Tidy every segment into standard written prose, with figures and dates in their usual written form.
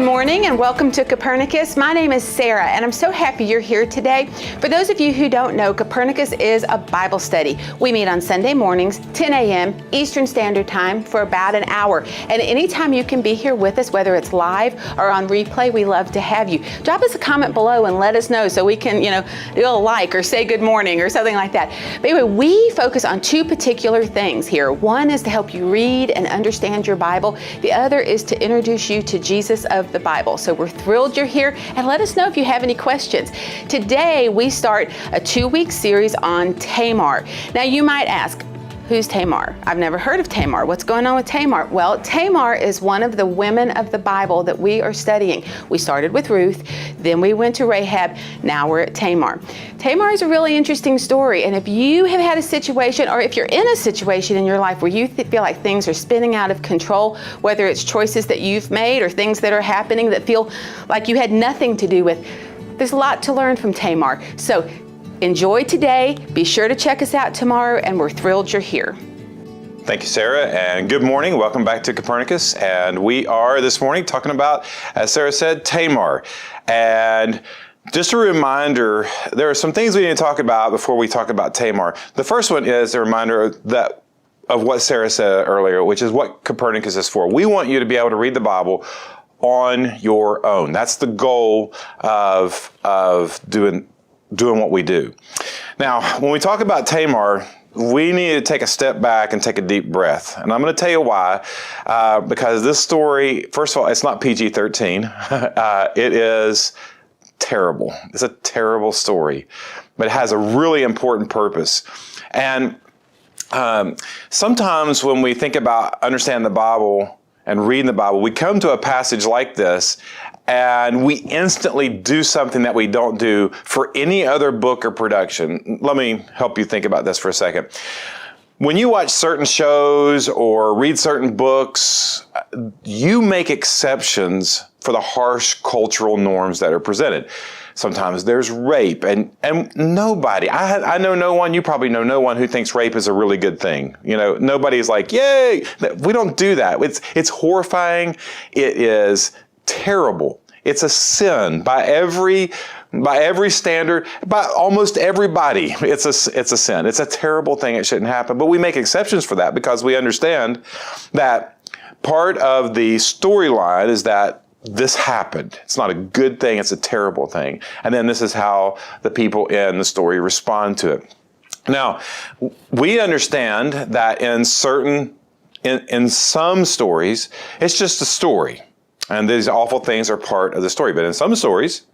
morning and welcome to Copernicus. My name is Sarah and I'm so happy you're here today. For those of you who don't know, Copernicus is a Bible study. We meet on Sunday mornings, 10 a.m. Eastern Standard Time for about an hour. And anytime you can be here with us, whether it's live or on replay, we love to have you. Drop us a comment below and let us know so we can, do a like or say good morning or something like that. But anyway, we focus on two particular things here. One is to help you read and understand your Bible. The other is to introduce you to Jesus of the Bible. So we're thrilled you're here and let us know if you have any questions. Today we start a 2-week series on Tamar. Now you might ask, who's Tamar? I've never heard of Tamar. What's going on with Tamar? Well, Tamar is one of the women of the Bible that we are studying. We started with Ruth, then we went to Rahab, now we're at Tamar. Tamar is a really interesting story, and if you have had a situation, or if you're in a situation in your life where you feel like things are spinning out of control, whether it's choices that you've made or things that are happening that feel like you had nothing to do with, there's a lot to learn from Tamar. So enjoy today. Be sure to check us out tomorrow, and we're thrilled you're here. Thank you, Sarah, and good morning. Welcome back to Copernicus. And we are this morning talking about, as Sarah said, Tamar. And just a reminder, there are some things we need to talk about before we talk about Tamar. The first one is a reminder of what Sarah said earlier, which is what Copernicus is for. We want you to be able to read the Bible on your own. That's the goal of doing what we do. Now, when we talk about Tamar, we need to take a step back and take a deep breath. And I'm going to tell you why. Because this story, first of all, it's not PG-13. It is terrible. It's a terrible story. But it has a really important purpose. And sometimes when we think about understanding the Bible and reading the Bible, we come to a passage like this, and we instantly do something that we don't do for any other book or production. Let me help you think about this for a second. When you watch certain shows or read certain books, you make exceptions for the harsh cultural norms that are presented. Sometimes there's rape, and nobody, I know no one, you probably know no one who thinks rape is a really good thing. Nobody's like, yay! We don't do that. It's horrifying. It is terrible. It's a sin by every standard, by almost everybody. It's a sin. It's a terrible thing. It shouldn't happen. But we make exceptions for that because we understand that part of the storyline is that this happened. It's not a good thing. It's a terrible thing. And then this is how the people in the story respond to it. Now, we understand that in some stories, it's just a story. And these awful things are part of the story. But in some stories,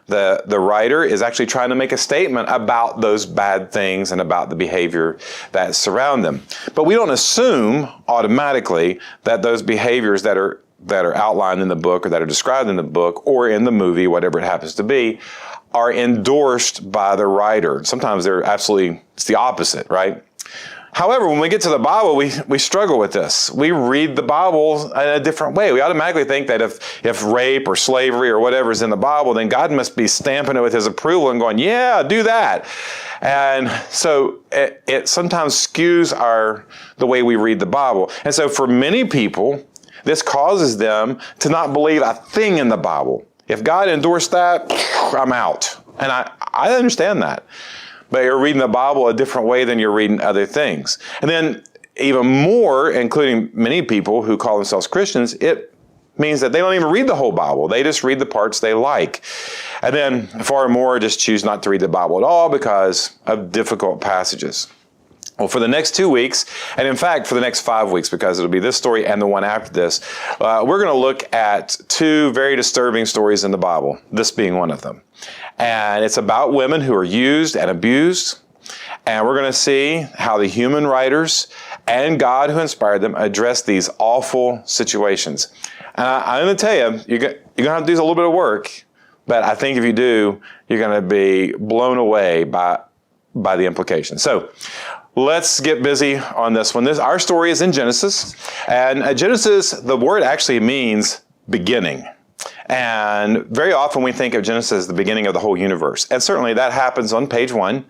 the writer is actually trying to make a statement about those bad things and about the behavior that surround them. But we don't assume automatically that those behaviors that are outlined in the book or that are described in the book or in the movie, whatever it happens to be, are endorsed by the writer. Sometimes it's the opposite, right? However, when we get to the Bible, we struggle with this. We read the Bible in a different way. We automatically think that if rape or slavery or whatever is in the Bible, then God must be stamping it with his approval and going, yeah, do that. And so it sometimes skews the way we read the Bible. And so for many people, this causes them to not believe a thing in the Bible. If God endorsed that, I'm out. And I understand that. But you're reading the Bible a different way than you're reading other things. And then even more, including many people who call themselves Christians, it means that they don't even read the whole Bible. They just read the parts they like. And then far more just choose not to read the Bible at all because of difficult passages. Well, for the next 2 weeks, and in fact, for the next 5 weeks, because it'll be this story and the one after this, we're going to look at 2 very disturbing stories in the Bible, this being one of them. And it's about women who are used and abused. And we're going to see how the human writers and God who inspired them address these awful situations. And I'm going to tell you, you're going to have to do a little bit of work. But I think if you do, you're going to be blown away by the implications. So let's get busy on this one. Our story is in Genesis. And Genesis, the word actually means beginning. And very often we think of Genesis as the beginning of the whole universe. And certainly that happens on page 1.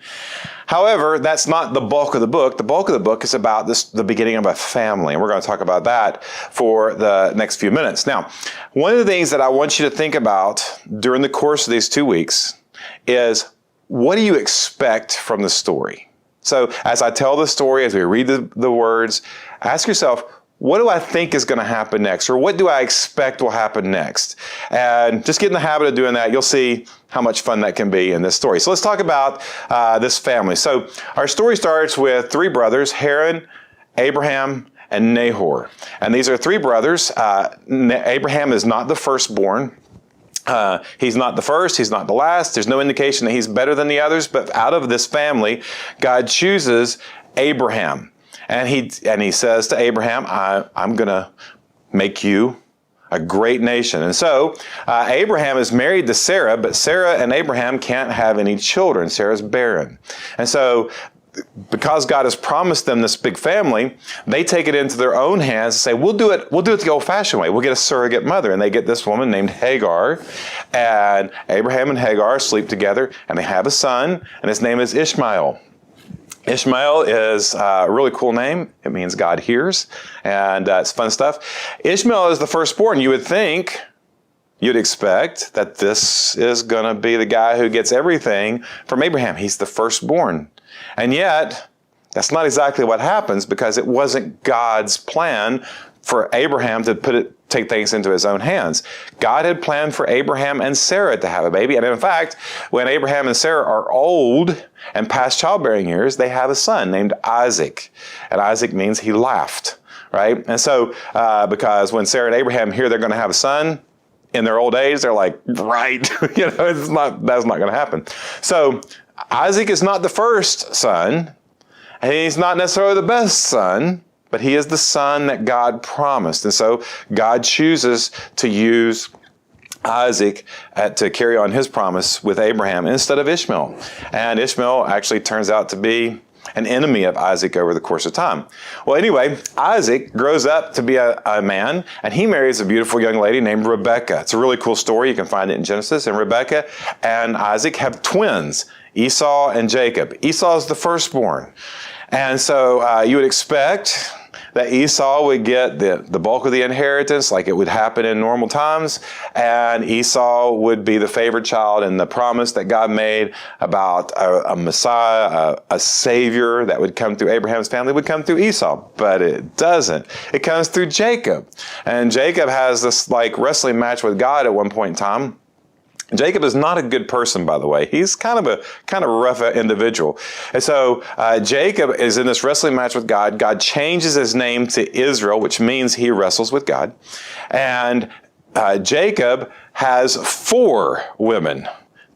However, that's not the bulk of the book. The bulk of the book is about the beginning of a family. And we're going to talk about that for the next few minutes. Now, one of the things that I want you to think about during the course of these 2 weeks is, what do you expect from the story? So as I tell the story, as we read the words, ask yourself, what do I think is going to happen next? Or what do I expect will happen next? And just get in the habit of doing that. You'll see how much fun that can be in this story. So let's talk about this family. So our story starts with 3 brothers, Haran, Abraham, and Nahor. And these are 3 brothers. Abraham is not the firstborn. He's not the first, he's not the last. There's no indication that he's better than the others, but out of this family, God chooses Abraham. And he says to Abraham, I'm going to make you a great nation. And so Abraham is married to Sarah, but Sarah and Abraham can't have any children. Sarah's barren. And so because God has promised them this big family, they take it into their own hands and say, we'll do it the old-fashioned way. We'll get a surrogate mother. And they get this woman named Hagar. And Abraham and Hagar sleep together, and they have a son, and his name is Ishmael. Ishmael is a really cool name. It means God hears, and it's fun stuff. Ishmael is the firstborn. You'd expect that this is going to be the guy who gets everything from Abraham. He's the firstborn. And yet, that's not exactly what happens, because it wasn't God's plan for Abraham to take things into his own hands. God had planned for Abraham and Sarah to have a baby. And in fact, when Abraham and Sarah are old and past childbearing years, they have a son named Isaac. And Isaac means he laughed, right? And so, because when Sarah and Abraham hear they're going to have a son in their old age, they're like, right, that's not going to happen. So Isaac is not the first son, and he's not necessarily the best son, but he is the son that God promised. And so God chooses to use Isaac to carry on his promise with Abraham instead of Ishmael. And Ishmael actually turns out to be an enemy of Isaac over the course of time. Well, anyway, Isaac grows up to be a man, and he marries a beautiful young lady named Rebekah. It's a really cool story. You can find it in Genesis. And Rebekah and Isaac have twins, Esau and Jacob. Esau is the firstborn. And so you would expect that Esau would get the bulk of the inheritance like it would happen in normal times, and Esau would be the favored child, and the promise that God made about a Messiah, a Savior that would come through Abraham's family would come through Esau, but it doesn't. It comes through Jacob, and Jacob has this wrestling match with God at one point in time. Jacob is not a good person, by the way. He's kind of a rough individual. And so Jacob is in this wrestling match with God. God changes his name to Israel, which means he wrestles with God. And Jacob has 4 women,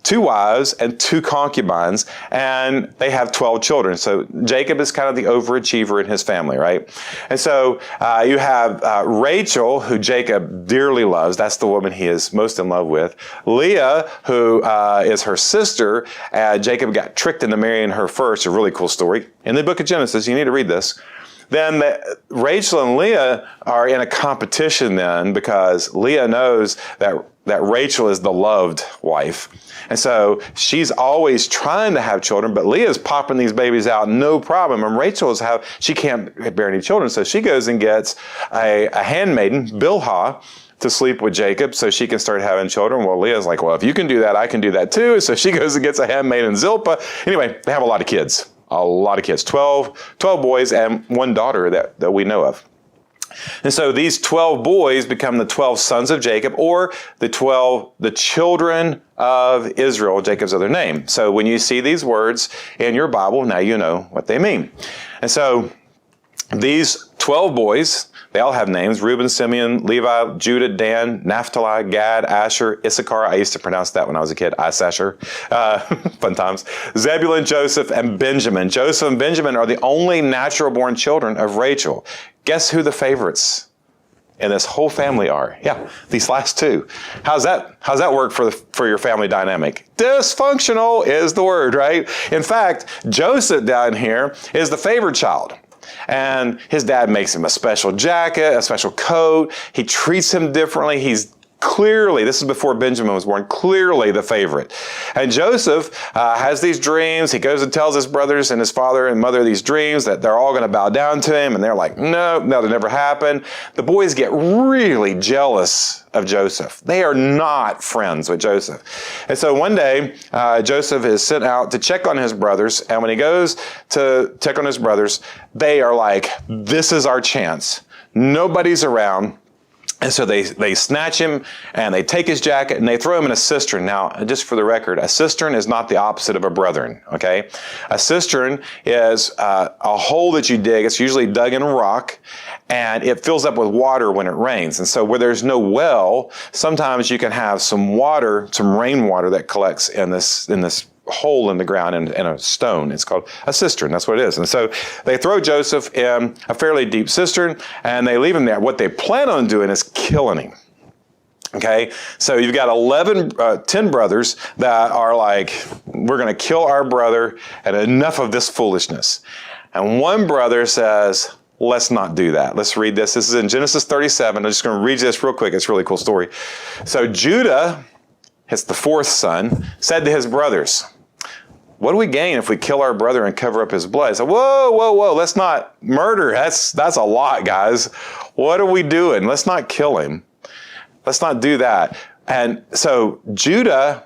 2 wives and 2 concubines, and they have 12 children. So Jacob is kind of the overachiever in his family, right? And so you have Rachel, who Jacob dearly loves. That's the woman he is most in love with. Leah, who is her sister. Jacob got tricked into marrying her first. A really cool story. In the book of Genesis, you need to read this. Then Rachel and Leah are in a competition then, because Leah knows that Rachel is the loved wife. And so she's always trying to have children, but Leah's popping these babies out, no problem. And Rachel she can't bear any children. So she goes and gets a handmaiden, Bilhah, to sleep with Jacob so she can start having children. Well, Leah's like, well, if you can do that, I can do that too. So she goes and gets a handmaiden, Zilpah. Anyway, they have a lot of kids. 12 boys and 1 daughter that we know of. And so these 12 boys become the 12 sons of Jacob, or the children of Israel, Jacob's other name. So when you see these words in your Bible, now you know what they mean. And so these 12 boys, they all have names: Reuben, Simeon, Levi, Judah, Dan, Naphtali, Gad, Asher, Issachar. I used to pronounce that when I was a kid, Issachar. Fun times. Zebulun, Joseph, and Benjamin. Joseph and Benjamin are the only natural-born children of Rachel. Guess who the favorites in this whole family are? Yeah, these last 2. How's that work for your family dynamic? Dysfunctional is the word, right? In fact, Joseph down here is the favored child. And his dad makes him a special jacket, a special coat. He treats him differently. He's clearly, this is before Benjamin was born, clearly the favorite. And Joseph has these dreams. He goes and tells his brothers and his father and mother these dreams that they're all going to bow down to him. And they're like, no, that'll never happen. The boys get really jealous of Joseph. They are not friends with Joseph. And so one day, Joseph is sent out to check on his brothers. And when he goes to check on his brothers, they are like, this is our chance. Nobody's around. And so they snatch him and they take his jacket and they throw him in a cistern. Now, just for the record, a cistern is not the opposite of a brethren, okay? A cistern is a hole that you dig. It's usually dug in a rock and it fills up with water when it rains. And so where there's no well, sometimes you can have some water, some rainwater that collects in this hole in the ground in a stone. It's called a cistern. That's what it is. And so they throw Joseph in a fairly deep cistern and they leave him there. What they plan on doing is killing him. Okay, so you've got 10 brothers that are like, we're going to kill our brother and enough of this foolishness. And one brother says, let's not do that. Let's read this. This is in Genesis 37. I'm just going to read this real quick. It's a really cool story. So Judah, it's the fourth son, said to his brothers, what do we gain if we kill our brother and cover up his blood? He said, whoa, let's not murder. That's a lot, guys. What are we doing? Let's not kill him. Let's not do that. And so Judah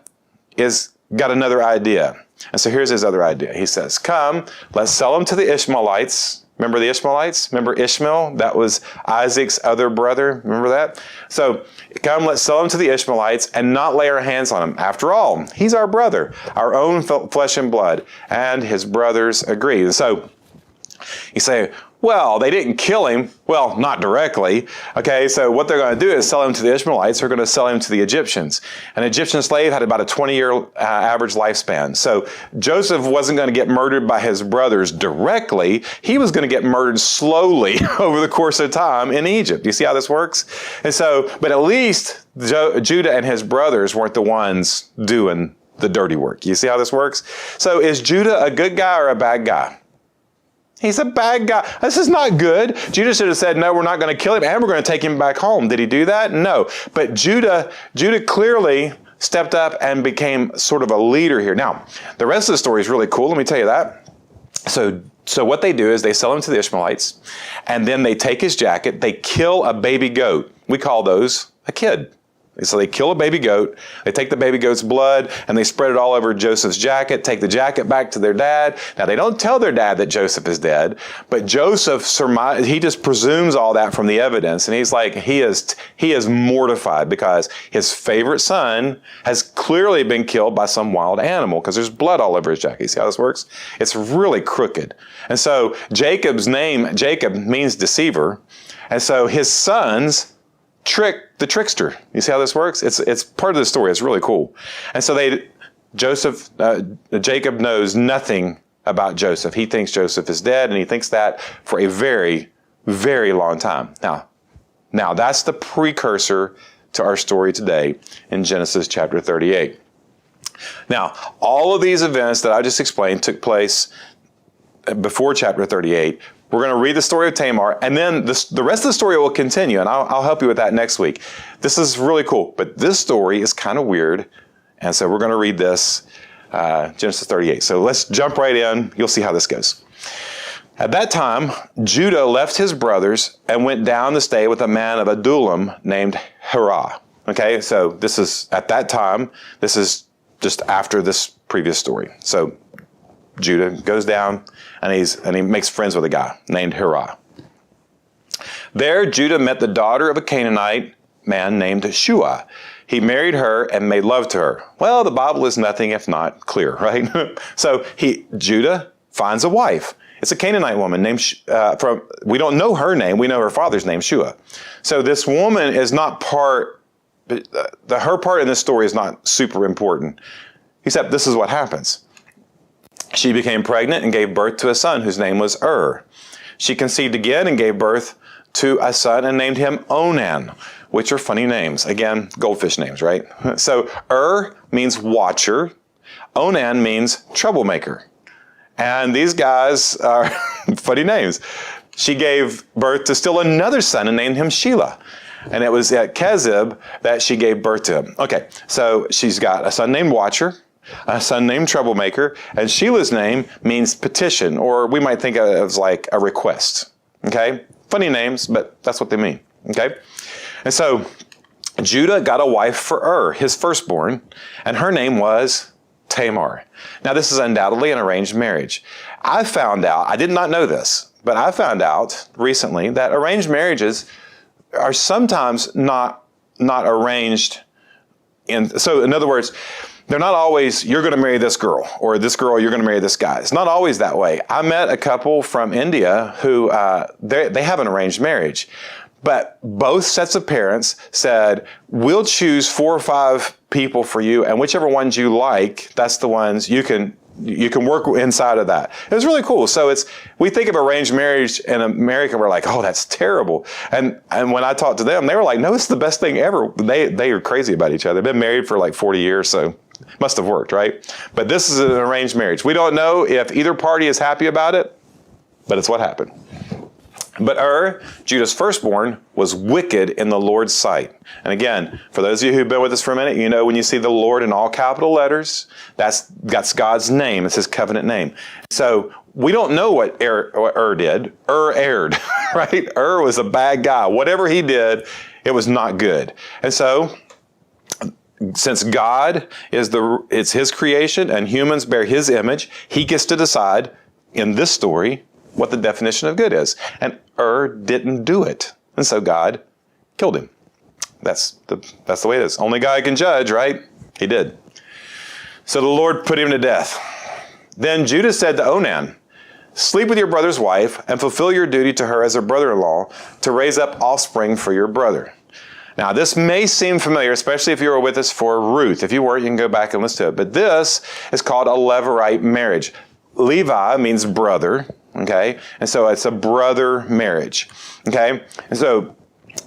got another idea. And so here's his other idea. He says, come, let's sell him to the Ishmaelites. Remember the Ishmaelites? Remember Ishmael? That was Isaac's other brother. Remember that? So come, let's sell him to the Ishmaelites and not lay our hands on him. After all, he's our brother, our own flesh and blood. And his brothers agreed. And so you say, well, they didn't kill him. Well, not directly. Okay, so what they're going to do is sell him to the Ishmaelites. They're going to sell him to the Egyptians. An Egyptian slave had about a 20-year average lifespan. So Joseph wasn't going to get murdered by his brothers directly. He was going to get murdered slowly over the course of time in Egypt. You see how this works? And so, but at least Judah and his brothers weren't the ones doing the dirty work. You see how this works? So is Judah a good guy or a bad guy? He's a bad guy. This is not good. Judah should have said, no, we're not going to kill him and we're going to take him back home. Did he do that? No. But Judah clearly stepped up and became sort of a leader here. Now, the rest of the story is really cool. Let me tell you that. So what they do is they sell him to the Ishmaelites and then they take his jacket. They kill a baby goat. We call those a kid. So they kill a baby goat, they take the baby goat's blood, and they spread it all over Joseph's jacket, take the jacket back to their dad. Now, they don't tell their dad that Joseph is dead, but Joseph he just presumes all that from the evidence, and he's like, he is mortified because his favorite son has clearly been killed by some wild animal because there's blood all over his jacket. You see how this works? It's really crooked. And so Jacob means deceiver, and so his sons trick the trickster. You see how this works? It's part of the story. It's really cool. And so Jacob knows nothing about Joseph. He thinks Joseph is dead, and he thinks that for a very, very long time. Now that's the precursor to our story today in Genesis chapter 38. Now, all of these events that I just explained took place before chapter 38. We're going to read the story of Tamar, and then the rest of the story will continue, and I'll help you with that next week. This is really cool, but this story is kind of weird, and so we're going to read this, Genesis 38. So let's jump right in. You'll see how this goes. At that time, Judah left his brothers and went down to stay with a man of Adullam named Hirah. Okay, so this is at that time. This is just after this previous story. So Judah goes down and he makes friends with a guy named Hirah. There, Judah met the daughter of a Canaanite man named Shua. He married her and made love to her. Well, the Bible is nothing if not clear, right? So Judah finds a wife. It's a Canaanite woman named, we don't know her name, we know her father's name, Shua. So this woman is not her part in this story is not super important, except this is what happens. She became pregnant and gave birth to a son whose name was She conceived again and gave birth to a son and named him Onan, which are funny names. Again, goldfish names, right? So means watcher. Onan means troublemaker. And these guys are funny names. She gave birth to still another son and named him Shelah. And it was at Kezib that she gave birth to him. Okay, so she's got a son named Watcher, a son named Troublemaker, and Sheila's name means petition, or we might think of it as like a request. Okay, funny names, but that's what they mean. Okay, and so Judah got a wife for his firstborn, and her name was Tamar. Now, this is undoubtedly an arranged marriage. I found out, I did not know this, but I found out recently that arranged marriages are sometimes not arranged. So in other words, they're not always, you're going to marry this girl, or this girl, you're going to marry this guy. It's not always that way. I met a couple from India who, they have an arranged marriage. But both sets of parents said, we'll choose 4 or 5 people for you, and whichever ones you like, that's the ones you can work inside of that. It was really cool. So we think of arranged marriage in America, we're like, oh, that's terrible. And when I talked to them, they were like, no, it's the best thing ever. They are crazy about each other. They've been married for like 40 years, so must have worked, right? But this is an arranged marriage. We don't know if either party is happy about it, but it's what happened. But Judah's firstborn, was wicked in the Lord's sight. And again, for those of you who've been with us for a minute, you know when you see the Lord in all capital letters, that's God's name. It's his covenant name. So we don't know what did. Erred, right? Was a bad guy. Whatever he did, it was not good. And so, since God it's his creation and humans bear his image, he gets to decide in this story what the definition of good is. And didn't do it. And so God killed him. That's the way it is. Only God can judge, right? He did. So the Lord put him to death. Then Judah said to Onan, sleep with your brother's wife and fulfill your duty to her as a brother-in-law to raise up offspring for your brother. Now, this may seem familiar, especially if you were with us for Ruth. If you weren't, you can go back and listen to it. But this is called a Levirate marriage. Levi means brother. Okay, and so it's a brother marriage. Okay, and so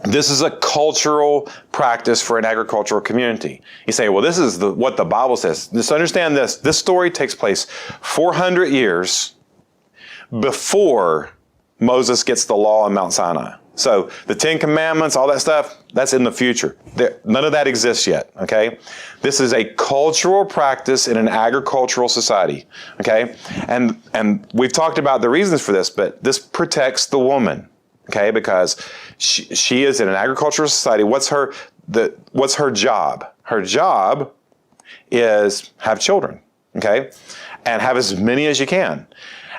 this is a cultural practice for an agricultural community. You say, well, this is what the Bible says. Just understand this. This story takes place 400 years before Moses gets the law on Mount Sinai. So the 10 Commandments, all that stuff, that's in the future. None of that exists yet, okay? This is a cultural practice in an agricultural society, okay? And we've talked about the reasons for this, but this protects the woman, okay? Because she is in an agricultural society. What's her job? Her job is have children, okay? And have as many as you can.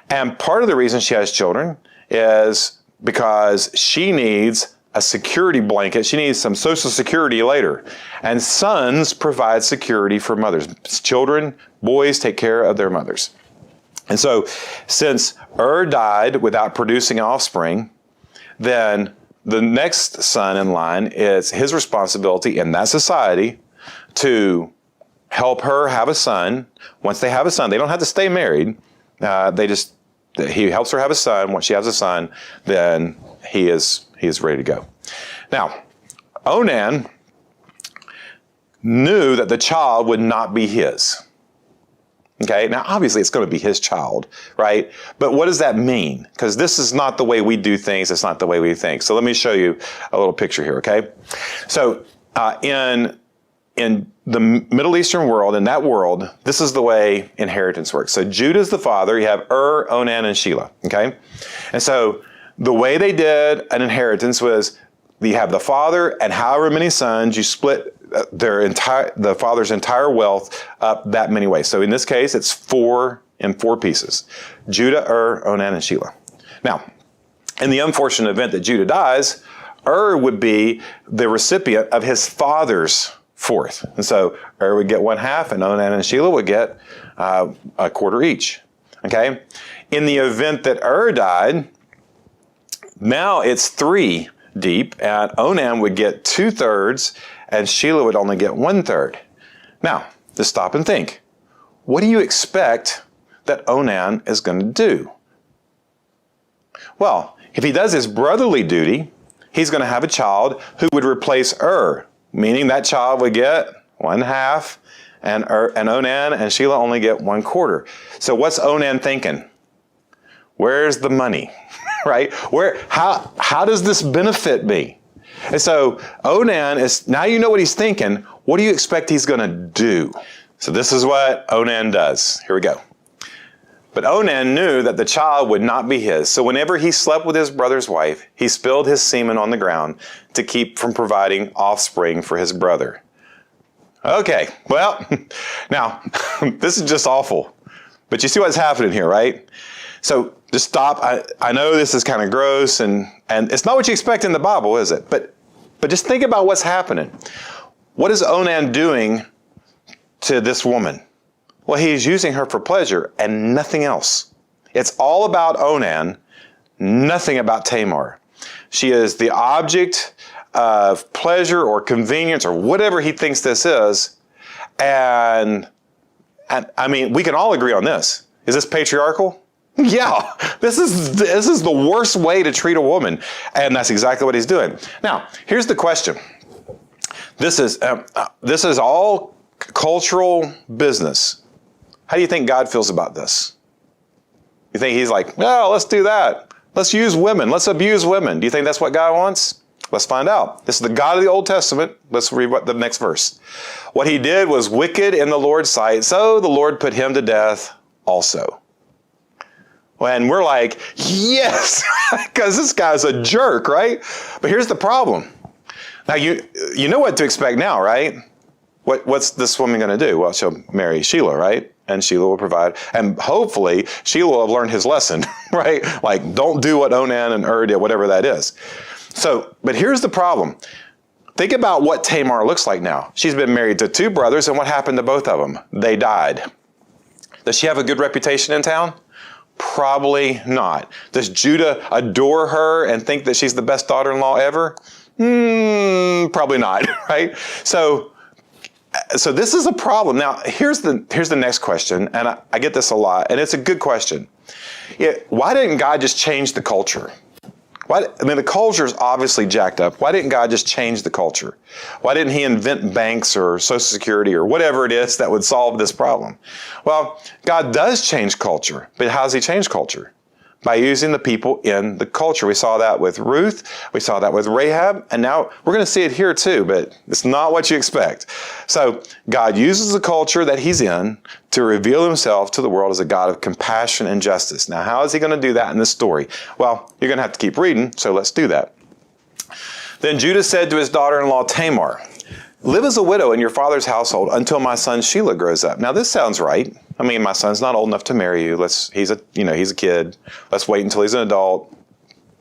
And part of the reason she has children is because she needs a security blanket. She needs some Social Security later. And sons provide security for mothers. Children, boys take care of their mothers. And so since died without producing offspring, then the next son in line is his responsibility in that society to help her have a son. Once they have a son, they don't have to stay married. He helps her have a son. Once she has a son, then he is ready to go. Now, Onan knew that the child would not be his. Okay, now obviously it's going to be his child, right? But what does that mean? Because this is not the way we do things. It's not the way we think. So let me show you a little picture here, okay? So in the Middle Eastern world, in that world, this is the way inheritance works. So Judah's the father. You have Onan, and Sheila, okay? And so the way they did an inheritance was you have the father and however many sons, you split the father's entire wealth up that many ways. So in this case, it's 4 in 4 pieces. Judah, Onan, and Sheila. Now, in the unfortunate event that Judah dies, would be the recipient of his father's fourth. And so would get 1/2 and Onan and Sheila would get a quarter each. Okay? In the event that died, now it's 3 deep, and Onan would get 2/3 and Sheila would only get 1/3. Now, just stop and think. What do you expect that Onan is going to do? Well, if he does his brotherly duty, he's going to have a child who would replace meaning that child would get 1/2 and Onan and Sheila only get 1/4. So what's Onan thinking? Where's the money? Right? How does this benefit me? And so Onan is, now you know what he's thinking. What do you expect he's going to do? So this is what Onan does. Here we go. But Onan knew that the child would not be his. So whenever he slept with his brother's wife, he spilled his semen on the ground to keep from providing offspring for his brother. Okay, well, now, this is just awful. But you see what's happening here, right? So just stop. I know this is kind of gross, and it's not what you expect in the Bible, is it? But just think about what's happening. What is Onan doing to this woman? Well, he's using her for pleasure and nothing else. It's all about Onan, nothing about Tamar. She is the object of pleasure or convenience or whatever he thinks this is. And I mean, we can all agree on this. Is this patriarchal? Yeah, this is the worst way to treat a woman. And that's exactly what he's doing. Now, here's the question. This is all cultural business. How do you think God feels about this? You think he's like, well, let's do that. Let's use women. Let's abuse women. Do you think that's what God wants? Let's find out. This is the God of the Old Testament. Let's read the next verse. What he did was wicked in the Lord's sight, so the Lord put him to death also. And we're like, yes, because this guy's a jerk, right? But here's the problem. Now, you know what to expect now, right? What's this woman going to do? Well, she'll marry Sheila, right? And Sheila will provide. And hopefully, Sheila will have learned his lesson, right? Like, don't do what Onan and did, whatever that is. So, but here's the problem. Think about what Tamar looks like now. She's been married to 2 brothers, and what happened to both of them? They died. Does she have a good reputation in town? Probably not. Does Judah adore her and think that she's the best daughter-in-law ever? Probably not, right? So this is a problem. Now, here's the next question, and I get this a lot, and it's a good question. Why didn't God just change the culture? The culture is obviously jacked up. Why didn't God just change the culture? Why didn't he invent banks or Social Security or whatever it is that would solve this problem? Well, God does change culture, but how does he change culture? By using the people in the culture. We saw that with Ruth, we saw that with Rahab, and now we're going to see it here too, but it's not what you expect. So God uses the culture that he's in to reveal himself to the world as a God of compassion and justice. Now, how is he going to do that in this story? Well, you're going to have to keep reading, so let's do that. Then Judah said to his daughter-in-law Tamar, "Live as a widow in your father's household until my son Sheila grows up." Now, this sounds right. I mean, my son's not old enough to marry you. He's a kid. Let's wait until he's an adult.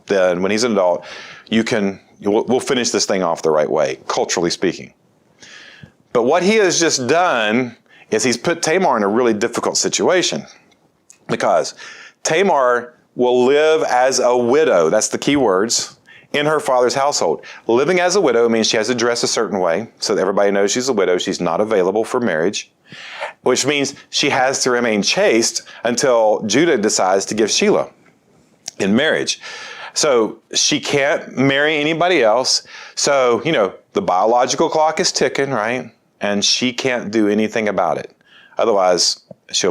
Then when he's an adult, we'll finish this thing off the right way, culturally speaking. But what he has just done is he's put Tamar in a really difficult situation, because Tamar will live as a widow. That's the key words. In her father's household. Living as a widow means she has to dress a certain way so that everybody knows she's a widow. She's not available for marriage, which means she has to remain chaste until Judah decides to give Sheila in marriage. So she can't marry anybody else. So, the biological clock is ticking, right? And she can't do anything about it. Otherwise, she'll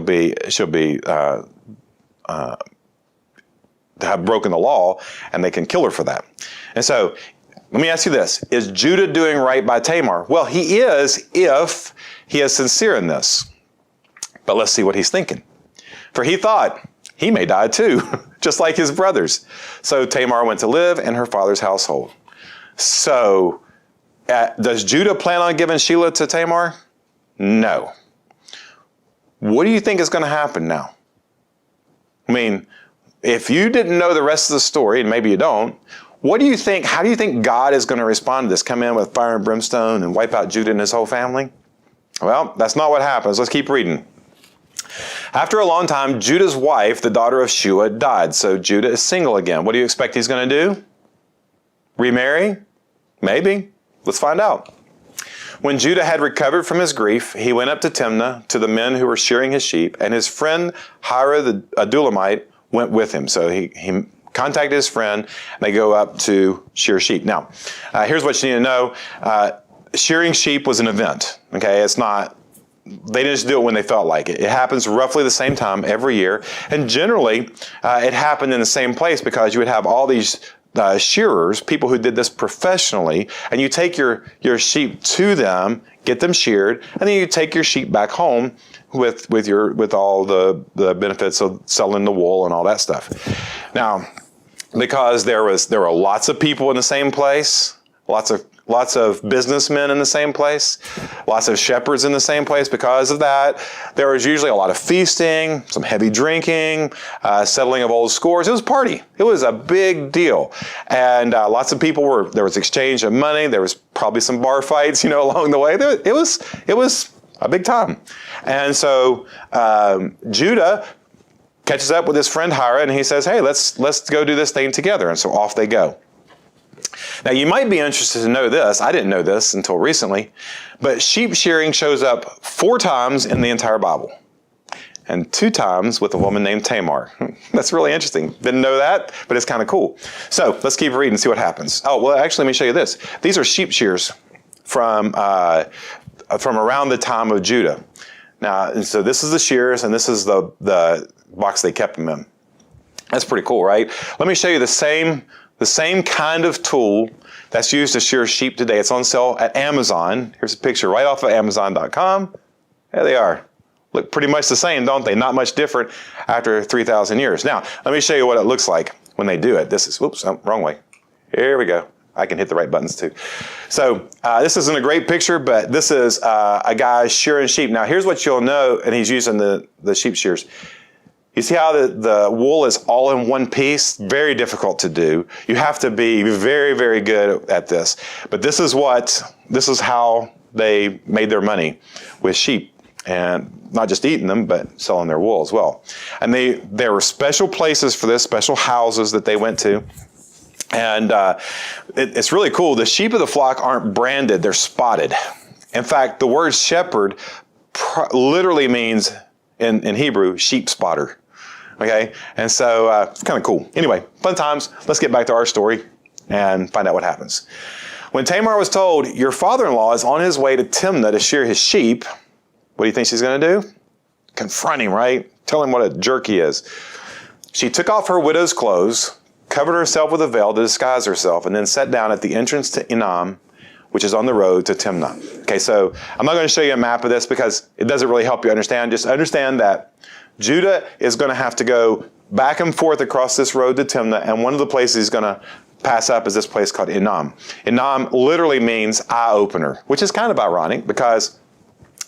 have broken the law, and they can kill her for that. And so, let me ask you this. Is Judah doing right by Tamar? Well, he is if he is sincere in this. But let's see what he's thinking. For he thought, he may die too, just like his brothers. So Tamar went to live in her father's household. So, does Judah plan on giving Sheila to Tamar? No. What do you think is going to happen now? I mean, if you didn't know the rest of the story, and maybe you don't, how do you think God is going to respond to this? Come in with fire and brimstone and wipe out Judah and his whole family? Well, that's not what happens. Let's keep reading. After a long time, Judah's wife, the daughter of Shua, died. So Judah is single again. What do you expect he's going to do? Remarry? Maybe. Let's find out. When Judah had recovered from his grief, he went up to Timnah to the men who were shearing his sheep, and his friend Hira the Adulamite went with him. So he contacted his friend, and they go up to shear sheep. Now, here's what you need to know. Shearing sheep was an event. Okay, they didn't just do it when they felt like it. It happens roughly the same time every year, and generally it happened in the same place because you would have all these shearers, people who did this professionally, and you take your sheep to them, get them sheared, and then you take your sheep back home with all the benefits of selling the wool and all that stuff. Now, because there were lots of people in the same place, lots of businessmen in the same place, lots of shepherds in the same place. Because of that, there was usually a lot of feasting, some heavy drinking, settling of old scores. It was a party. It was a big deal. And lots of people there was exchange of money. There was probably some bar fights, along the way. It was a big time. And so Judah catches up with his friend Hira, and he says, hey, let's go do this thing together. And so off they go. Now, you might be interested to know this. I didn't know this until recently, but sheep shearing shows up 4 times in the entire Bible, and 2 times with a woman named Tamar. That's really interesting. Didn't know that, but it's kind of cool. So let's keep reading and see what happens. Oh, well, actually, let me show you this. These are sheep shears from around the time of Judah. Now, and so this is the shears, and this is the box they kept them in. That's pretty cool, right? Let me show you the same kind of tool that's used to shear sheep today. It's on sale at Amazon. Here's a picture right off of Amazon.com. There they are. Look pretty much the same, don't they? Not much different after 3,000 years. Now, let me show you what it looks like when they do it. Whoops, wrong way. Here we go. I can hit the right buttons too. So this isn't a great picture, but this is a guy shearing sheep. Now, here's what you'll know, and he's using the sheep shears. You see how the wool is all in one piece? Very difficult to do. You have to be very, very good at this. But this is how they made their money with sheep, and not just eating them, but selling their wool as well. And there were special places for this, special houses that they went to. And it's really cool. The sheep of the flock aren't branded, they're spotted. In fact, the word shepherd literally means, in Hebrew, sheep spotter. Okay, and so it's kind of cool. Anyway, fun times. Let's get back to our story and find out what happens. When Tamar was told, your father-in-law is on his way to Timnah to shear his sheep, what do you think she's going to do? Confront him, right? Tell him what a jerk he is. She took off her widow's clothes, covered herself with a veil to disguise herself, and then sat down at the entrance to Enam, which is on the road to Timnah. Okay, so I'm not going to show you a map of this because it doesn't really help you understand. Just understand that Judah is going to have to go back and forth across this road to Timnah, and one of the places he's going to pass up is this place called Enam. Enam literally means eye-opener, which is kind of ironic because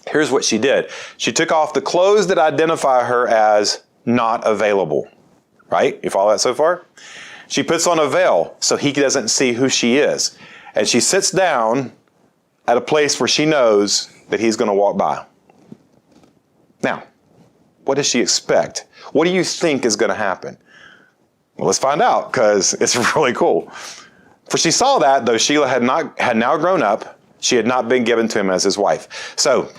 here's what she did. She took off the clothes that identify her as not available, right? You follow that so far? She puts on a veil so he doesn't see who she is. And she sits down at a place where she knows that he's going to walk by. Now, what does she expect? What do you think is going to happen? Well, let's find out because it's really cool. For she saw that, though Sheila had now grown up, she had not been given to him as his wife. So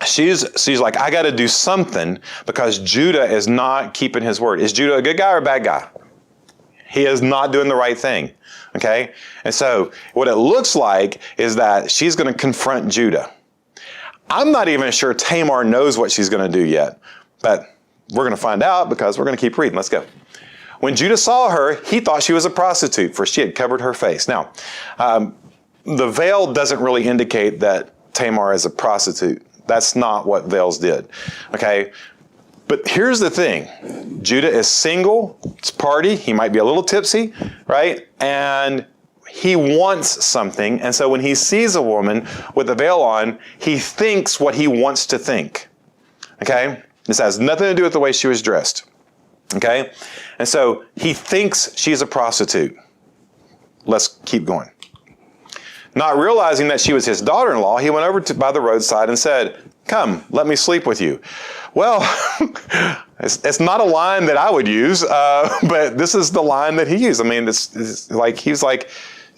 she's like, I got to do something because Judah is not keeping his word. Is Judah a good guy or a bad guy? He is not doing the right thing. Okay? And so what it looks like is that she's going to confront Judah. I'm not even sure Tamar knows what she's going to do yet, but we're going to find out because we're going to keep reading. Let's go. When Judah saw her, he thought she was a prostitute, for she had covered her face. Now, the veil doesn't really indicate that Tamar is a prostitute. That's not what veils did. Okay? But here's the thing. Judah is single. It's a party. He might be a little tipsy, right? And he wants something. And so when he sees a woman with a veil on, he thinks what he wants to think. Okay? This has nothing to do with the way she was dressed. Okay? And so he thinks she's a prostitute. Let's keep going. Not realizing that she was his daughter-in-law, he went over by the roadside and said, come, let me sleep with you. Well, it's not a line that I would use, but this is the line that he used. I mean, it's like he's like,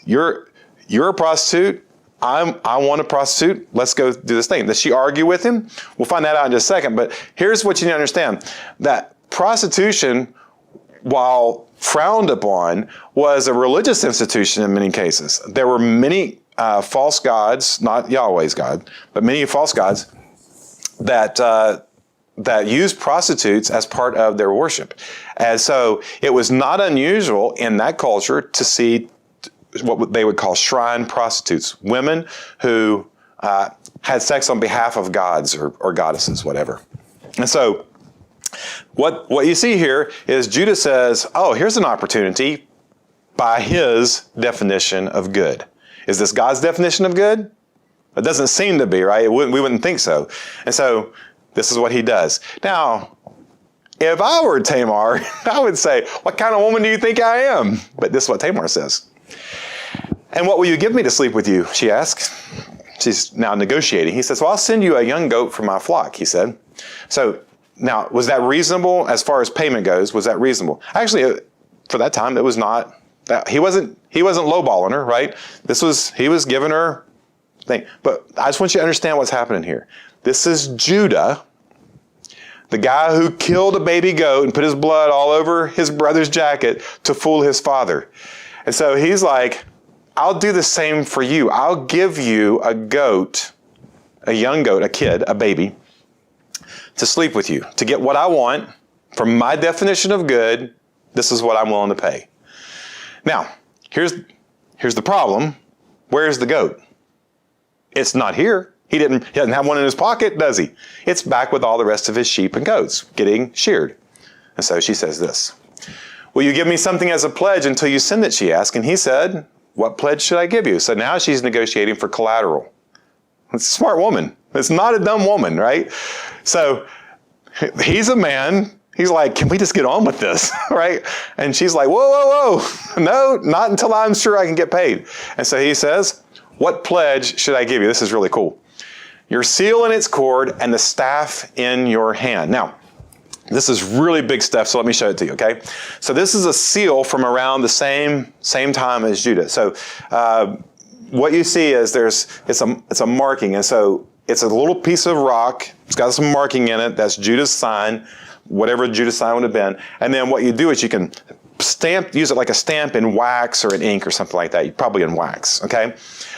you're a prostitute. I want a prostitute. Let's go do this thing. Does she argue with him? We'll find that out in just a second. But here's what you need to understand. That prostitution, while frowned upon, was a religious institution in many cases. There were many false gods, not Yahweh's God, but many false gods that that used prostitutes as part of their worship. And so it was not unusual in that culture to see what they would call shrine prostitutes, women who had sex on behalf of gods or goddesses, whatever. And so what you see here is Judah says, oh, here's an opportunity by his definition of good. Is this God's definition of good? It doesn't seem to be, right? We wouldn't think so. And so this is what he does. Now, if I were Tamar, I would say, what kind of woman do you think I am? But this is what Tamar says. And what will you give me to sleep with you? She asks. She's now negotiating. He says, well, I'll send you a young goat from my flock, he said. So now, was that reasonable as far as payment goes? Was that reasonable? Actually, for that time, it was not. He wasn't lowballing her, right? He was giving her thing. But I just want you to understand what's happening here. This is Judah, the guy who killed a baby goat and put his blood all over his brother's jacket to fool his father. And so he's like, I'll do the same for you. I'll give you a goat, a young goat, a kid, a baby, to sleep with you, to get what I want. From my definition of good, this is what I'm willing to pay. Now, here's the problem. Where's the goat? It's not here. He doesn't have one in his pocket, does he? It's back with all the rest of his sheep and goats getting sheared. And so she says this, will you give me something as a pledge until you send it, she asked. And he said, what pledge should I give you? So now she's negotiating for collateral. It's a smart woman. It's not a dumb woman, right? So he's a man. He's like, can we just get on with this, right? And she's like, whoa. No, not until I'm sure I can get paid. And so he says, what pledge should I give you? This is really cool. Your seal in its cord and the staff in your hand. Now, this is really big stuff, so let me show it to you, okay? So this is a seal from around the same time as Judah. So what you see is it's a marking, and so it's a little piece of rock. It's got some marking in it. That's Judah's sign, whatever Judah's sign would have been. And then what you do is you can use it like a stamp in wax or in ink or something like that. Probably in wax, okay?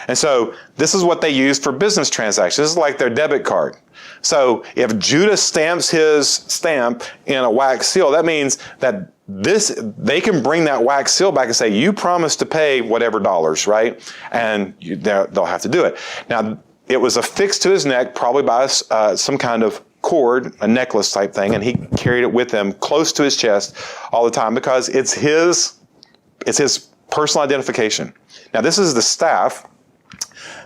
And so this is what they use for business transactions. This is like their debit card. So if Judah stamps his stamp in a wax seal, that means that they can bring that wax seal back and say, you promised to pay whatever dollars, right? And they'll have to do it. Now, it was affixed to his neck, probably by some kind of cord, a necklace type thing, and he carried it with him close to his chest all the time because it's his personal identification. Now, this is the staff.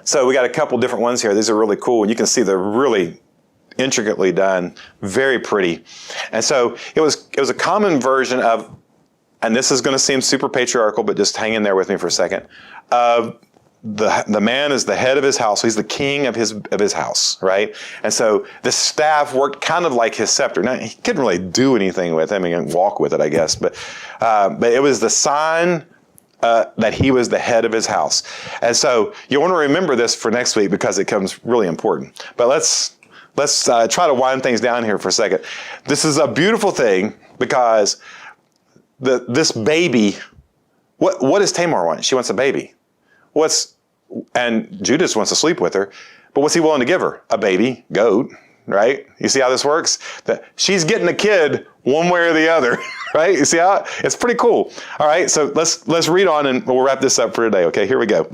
So we got a couple different ones here. These are really cool. You can see they're really intricately done, very pretty. And so it was a common version of, and this is going to seem super patriarchal, but just hang in there with me for a second. The man is the head of his house. He's the king of his house, right? And so the staff worked kind of like his scepter. Now, he couldn't really do anything with it. I mean, he could walk with it, I guess. But it was the sign that he was the head of his house. And so you want to remember this for next week because it becomes really important. But let's try to wind things down here for a second. This is a beautiful thing because this baby, what does Tamar want? She wants a baby. And Judas wants to sleep with her, but what's he willing to give her? A baby goat, right? You see how this works? That she's getting a kid one way or the other, right? You see how it's pretty cool. All right, so let's read on and we'll wrap this up for today. Okay, here we go.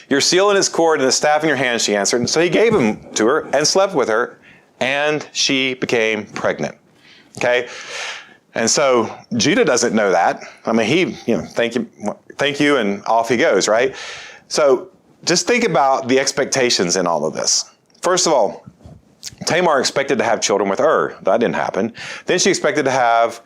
Your seal in his cord and the staff in your hand, she answered. And so he gave him to her and slept with her, and she became pregnant. Okay. And so Judah doesn't know that. I mean, thank you, and off he goes, right? So just think about the expectations in all of this. First of all, Tamar expected to have children with That didn't happen. Then she expected to have,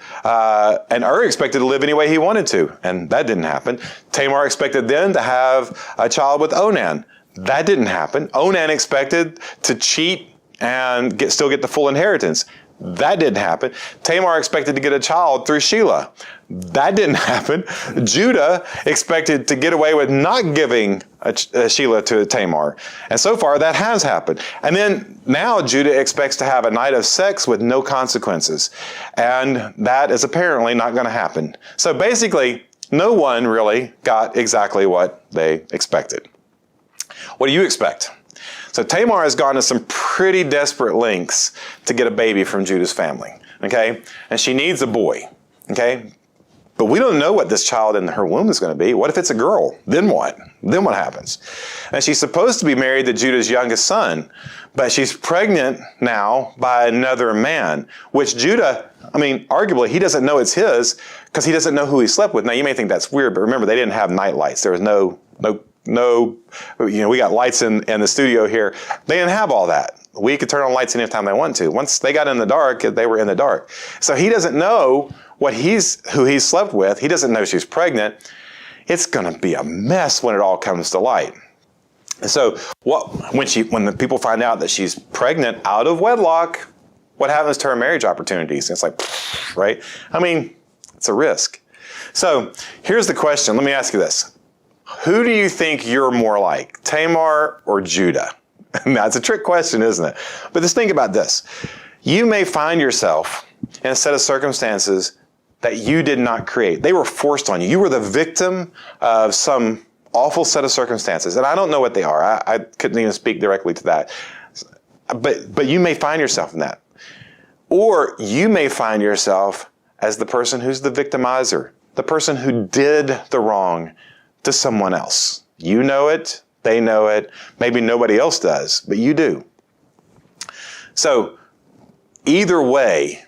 and expected to live any way he wanted to, and that didn't happen. Tamar expected then to have a child with Onan. That didn't happen. Onan expected to cheat and still get the full inheritance. That didn't happen. Tamar expected to get a child through Shelah. That didn't happen. Judah expected to get away with not giving a Shelah to Tamar. And so far, that has happened. And then now Judah expects to have a night of sex with no consequences. And that is apparently not going to happen. So basically, no one really got exactly what they expected. What do you expect? So So Tamar has gone to some pretty desperate lengths to get a baby from Judah's family, okay? And she needs a boy, okay? But we don't know what this child in her womb is going to be. What if it's a girl? Then what? Then what happens? And she's supposed to be married to Judah's youngest son, but she's pregnant now by another man, which Judah, arguably, he doesn't know it's his because he doesn't know who he slept with. Now, you may think that's weird, but remember, they didn't have night lights. There was no, we got lights in the studio here. They didn't have all that. We could turn on lights anytime they want to. Once they got in the dark, they were in the dark. So he doesn't know who he slept with. He doesn't know she's pregnant. It's going to be a mess when it all comes to light. And so when the people find out that she's pregnant out of wedlock, what happens to her marriage opportunities? It's like, right? It's a risk. So here's the question. Let me ask you this. Who do you think you're more like, Tamar or Judah? Now, it's a trick question, isn't it? But just think about this. You may find yourself in a set of circumstances that you did not create. They were forced on you. You were the victim of some awful set of circumstances. And I don't know what they are. I couldn't even speak directly to that. But you may find yourself in that. Or you may find yourself as the person who's the victimizer, the person who did the wrong to someone else. You know it. They know it. Maybe nobody else does, but you do. So either way,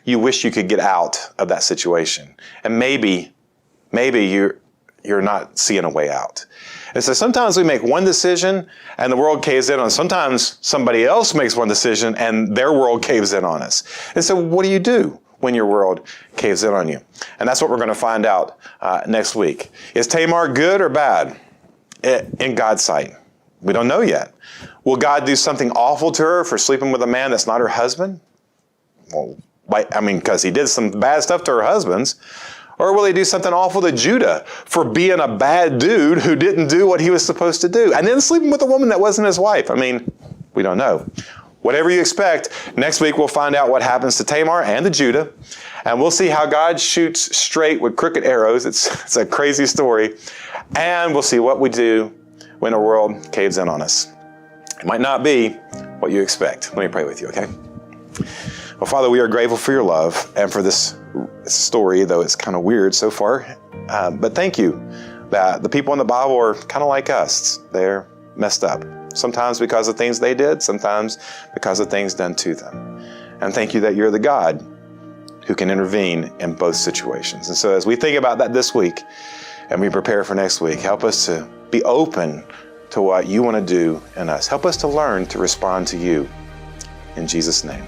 you wish you could get out of that situation. And maybe you're not seeing a way out. And so sometimes we make one decision and the world caves in on us. Sometimes somebody else makes one decision and their world caves in on us. And so what do you do when your world caves in on you? And that's what we're going to find out next week. Is Tamar good or bad in God's sight? We don't know yet. Will God do something awful to her for sleeping with a man that's not her husband? Well, because he did some bad stuff to her husbands. Or will he do something awful to Judah for being a bad dude who didn't do what he was supposed to do? And then sleeping with a woman that wasn't his wife. We don't know. Whatever you expect, next week we'll find out what happens to Tamar and to Judah. And we'll see how God shoots straight with crooked arrows. It's a crazy story. And we'll see what we do when the world caves in on us. It might not be what you expect. Let me pray with you, okay? Well, Father, we are grateful for your love and for this story, though it's kind of weird so far. But thank you that the people in the Bible are kind of like us. They're messed up. Sometimes because of things they did, sometimes because of things done to them. And thank you that you're the God who can intervene in both situations. And so as we think about that this week and we prepare for next week, help us to be open to what you want to do in us. Help us to learn to respond to you. In Jesus' name.